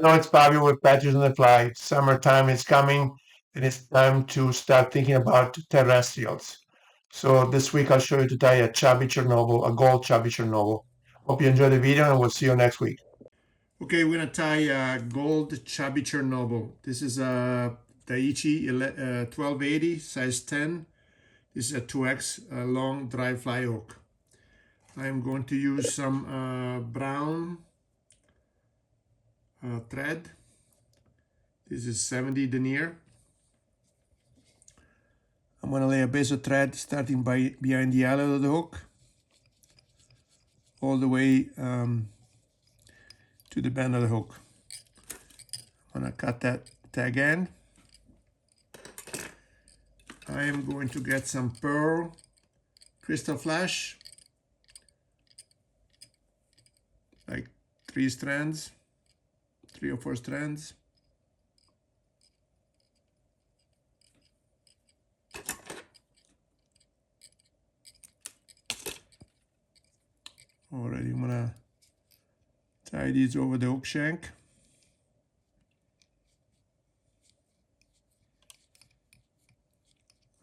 Hello, it's Fabio with Patches on the Fly. Summertime is coming, and it's time to start thinking about terrestrials. So this week I'll show you to tie a Chubby Chernobyl, a gold Chubby Chernobyl. Hope you enjoy the video, and we'll see you next week. Okay, we're gonna tie gold Chubby Chernobyl. This is a Daiichi 1280 size 10. This is a 2x long dry fly hook. I'm going to use some brown thread. This is 70 denier. I'm gonna lay a base of thread starting behind the eyelet of the hook all the way to the bend of the hook. I'm gonna cut that tag end. I am going to get some pearl crystal flash, like 3 strands, 3 or 4 strands. Already, I'm gonna tie these over the hook shank.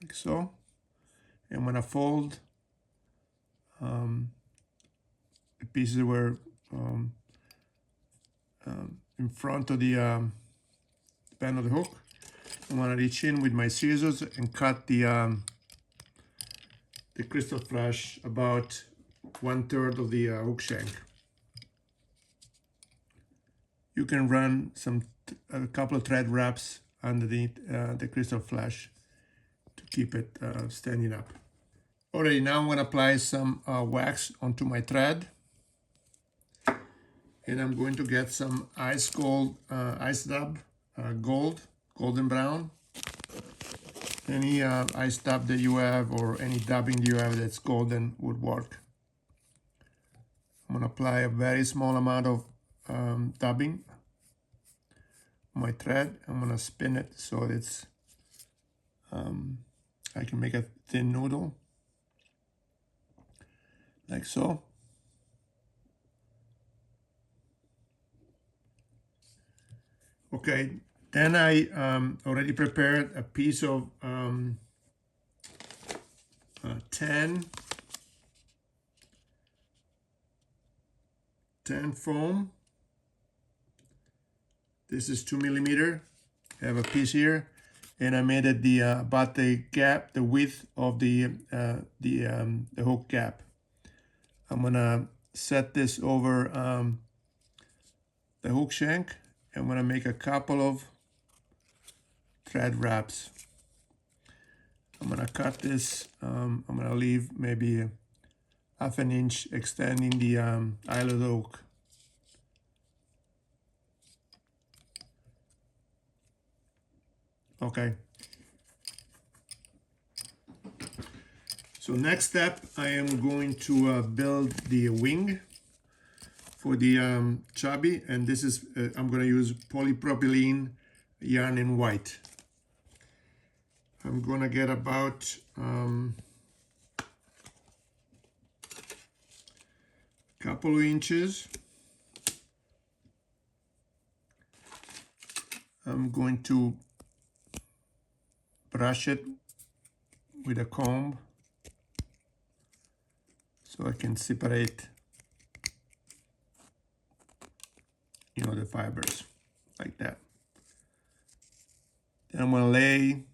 Like so. I'm gonna fold the pieces were in front of the bend of the hook. I'm gonna reach in with my scissors and cut the crystal flash about 1/3 of the hook shank. You can run a couple of thread wraps underneath the crystal flash to keep it standing up. Alright, now I'm going to apply some wax onto my thread, and I'm going to get some ice dab, golden brown. Any ice dab that you have or any dabbing you have that's golden would work. I'm going to apply a very small amount of dabbing on my thread. I'm going to spin it so it's I can make a thin noodle like so. Okay, then I already prepared a piece of tan foam. This is 2mm. I have a piece here, and I made it about the gap, the width of the hook gap. I'm gonna set this over the hook shank. I'm gonna make a couple of thread wraps. I'm gonna cut this. I'm gonna leave maybe 1/2 inch extending the eyelet of the hook. Okay. So next step, I am going to build the wing for the chubby, and this is I'm going to use polypropylene yarn in white. I'm going to get about couple of inches. I'm going to brush it with a comb so I can separate, the fibers like that. Then I'm going to lay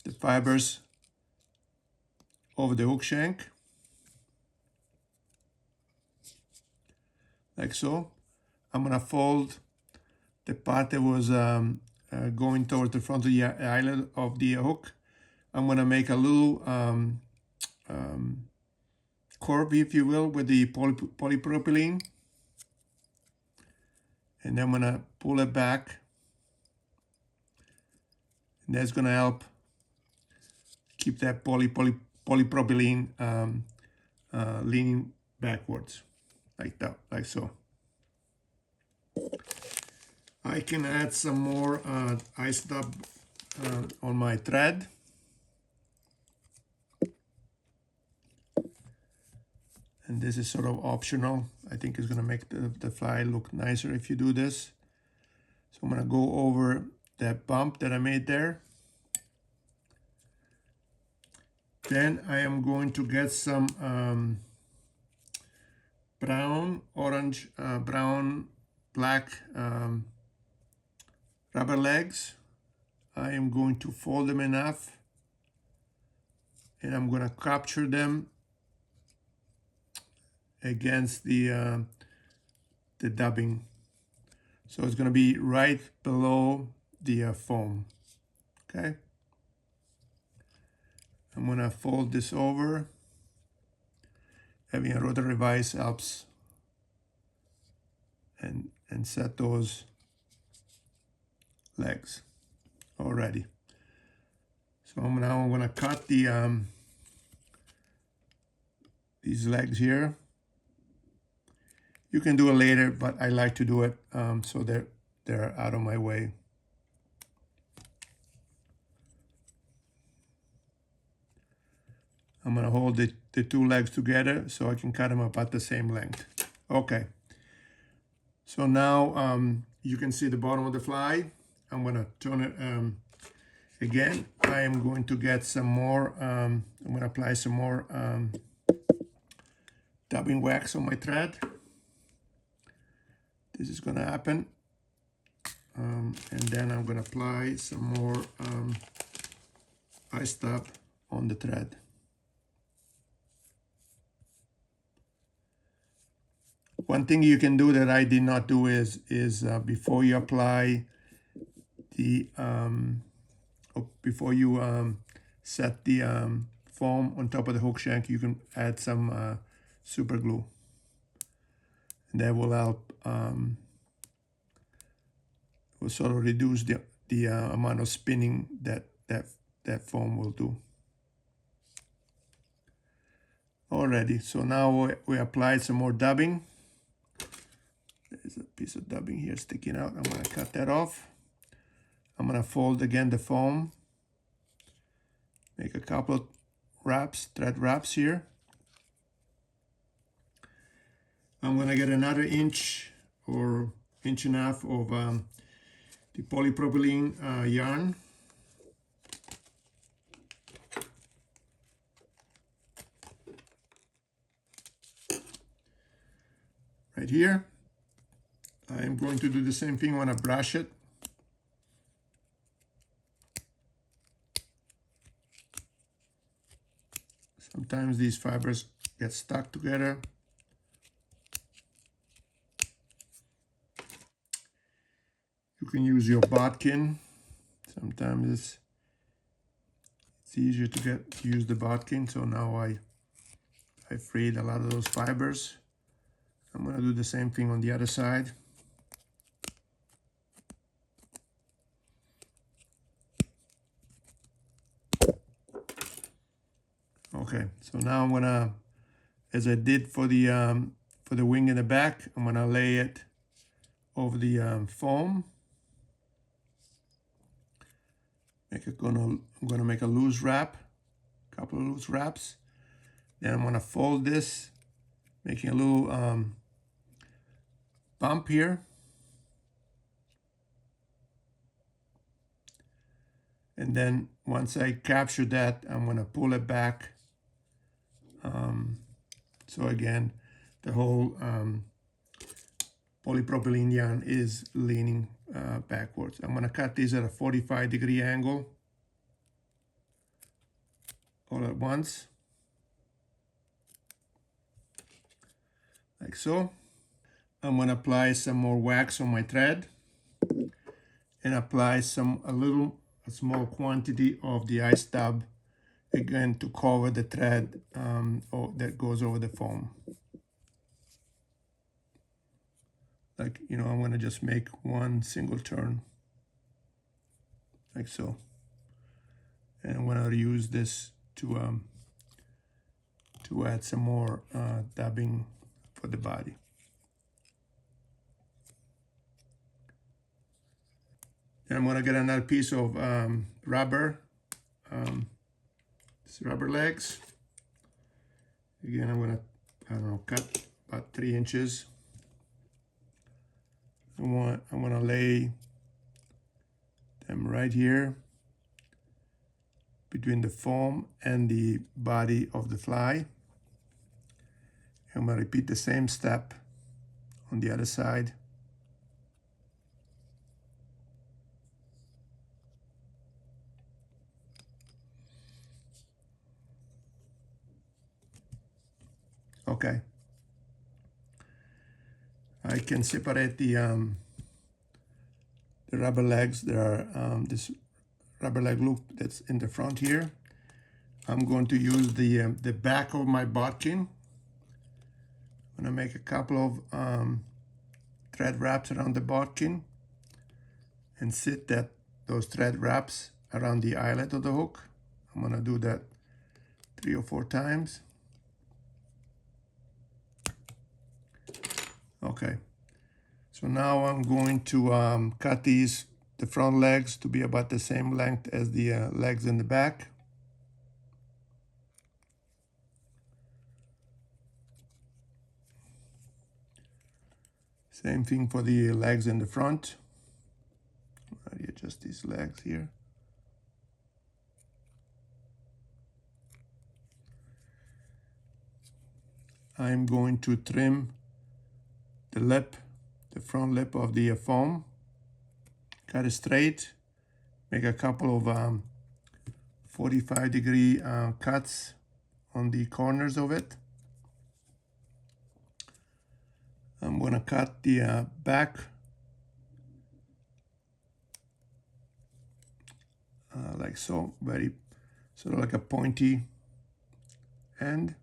the fibers over the hook shank like so. I'm going to fold the part that was going towards the front of the eyelet of the hook. I'm going to make a little curve, if you will, with the polypropylene, and then I'm going to pull it back, and that's going to help keep that polypropylene leaning backwards like that, like so. I can add some more ice dab on my thread. And this is sort of optional. I think it's gonna make the fly look nicer if you do this. So I'm gonna go over that bump that I made there. Then I am going to get some brown, orange, brown, black rubber legs. I am going to fold them enough and I'm going to capture them against the dubbing. So it's going to be right below the foam. Okay. I'm going to fold this over. Having a rotary vise helps and set those legs already. So now I'm going to cut the these legs here. You can do it later, but I like to do it so they're out of my way. I'm going to hold the two legs together so I can cut them about the same length. Okay. So now you can see the bottom of the fly. I'm going to turn it again. I am going to get some more, I'm going to apply some more dubbing wax on my thread. This is going to happen. And then I'm going to apply some more ice dub on the thread. One thing you can do that I did not do is before you apply the before you set the foam on top of the hook shank, you can add some super glue, and that will help. Will sort of reduce the amount of spinning that foam will do. Alrighty, so now we applied some more dubbing. There's a piece of dubbing here sticking out. I'm going to cut that off. I'm going to fold again the foam. Make a couple of wraps, thread wraps here. I'm going to get another inch or inch and a half of the polypropylene yarn. Right here. I'm going to do the same thing when I brush it. Sometimes these fibers get stuck together. You can use your bodkin. Sometimes it's easier to use the bodkin. So now I freed a lot of those fibers. I'm going to do the same thing on the other side. Okay, so now I'm gonna, as I did for the wing in the back, I'm gonna lay it over the foam. I'm gonna make a loose wrap, a couple of loose wraps. Then I'm gonna fold this, making a little bump here. And then once I capture that, I'm gonna pull it back. So again, the whole polypropylene yarn is leaning backwards. I'm going to cut these at a 45-degree angle all at once, like so. I'm going to apply some more wax on my thread and apply a small quantity of the ice dub, again to cover the thread that goes over the foam. Like, you know, I'm going to just make one single turn, like so. And I'm going to use this to add some more dubbing for the body. Then I'm going to get another piece of rubber. Rubber legs. Again, I'm going to, cut about 3 inches. I'm going to lay them right here between the foam and the body of the fly. I'm going to repeat the same step on the other side. Okay. I can separate the rubber legs. There are this rubber leg loop that's in the front here. I'm going to use the back of my bodkin. I'm going to make a couple of thread wraps around the bodkin and sit those thread wraps around the eyelet of the hook. I'm going to do that 3 or 4 times. Okay, so now I'm going to cut the front legs to be about the same length as the legs in the back. Same thing for the legs in the front. I'll adjust these legs here. I'm going to trim the lip, the front lip of the foam. Cut it straight. Make a couple of 45-degree cuts on the corners of it. I'm going to cut the back like so, very sort of like a pointy end.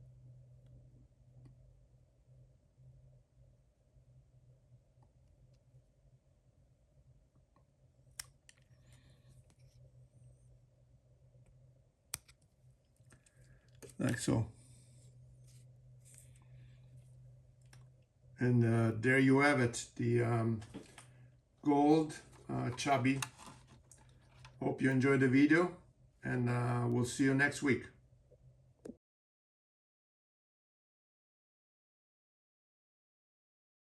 Like so. And there you have it, the gold chubby. Hope you enjoyed the video, and we'll see you next week.